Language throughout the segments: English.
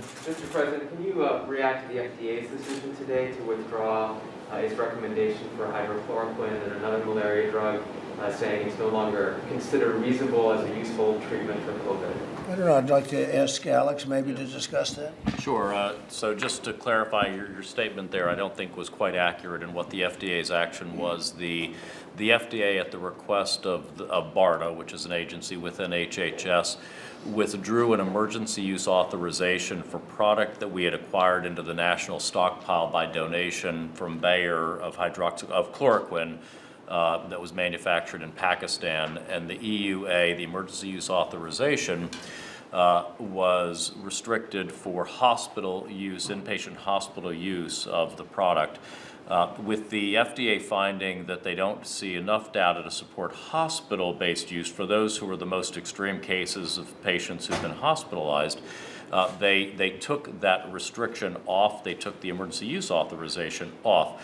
Mr. President, can you react to the FDA's decision today to withdraw its recommendation for hydroxychloroquine and another malaria drug, saying it's no longer considered reasonable as a useful treatment for COVID? I don't know. I'd like to ask Alex maybe to discuss that. Sure. So just to clarify, your statement there I don't think was quite accurate in what the FDA's action was. The FDA, at the request of BARDA, which is an agency within HHS, withdrew an emergency use authorization for product that we had acquired into the national stockpile by donation from Bayer of chloroquine that was manufactured in Pakistan, and the EUA, the emergency use authorization, was restricted for hospital use, inpatient hospital use of the product. With the FDA finding that they don't see enough data to support hospital-based use for those who are the most extreme cases of patients who've been hospitalized, they took that restriction off. They took the emergency use authorization off.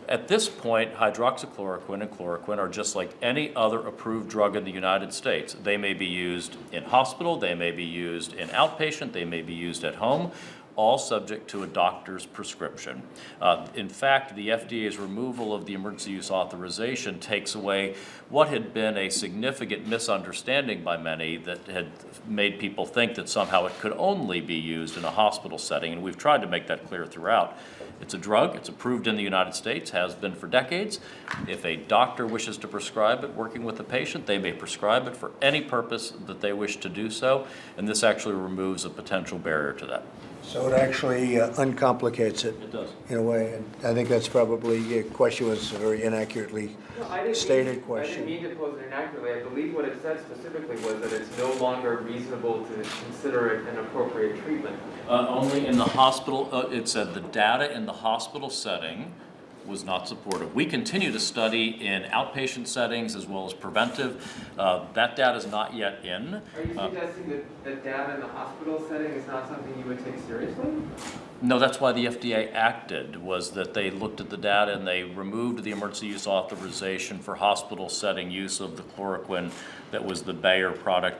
At this point, hydroxychloroquine and chloroquine are just like any other approved drug in the United States. They may be used in hospital, they may be used in outpatient, they may be used at home, all subject to a doctor's prescription. In fact, the FDA's removal of the emergency use authorization takes away what had been a significant misunderstanding by many that had made people think that somehow it could only be used in a hospital setting, and we've tried to make that clear throughout. It's a drug, it's approved in the United States, has been for decades. If a doctor wishes to prescribe it working with the patient, they may prescribe it for any purpose that they wish to do so, and this actually removes a potential barrier to that. So it actually uncomplicates it. It does. In a way. And I think that's probably, your question was a very inaccurately stated question. I didn't mean to pose it inaccurately. I believe what it said specifically was that it's no longer reasonable to consider it an appropriate treatment. Only in the hospital, it said the data in the hospital setting was not supportive. We continue to study in outpatient settings as well as preventive. That data is not yet in. Are you suggesting that the data in the hospital setting is not something you would take seriously? No, that's why the FDA acted, was that they looked at the data and they removed the emergency use authorization for hospital setting use of the chloroquine that was the Bayer product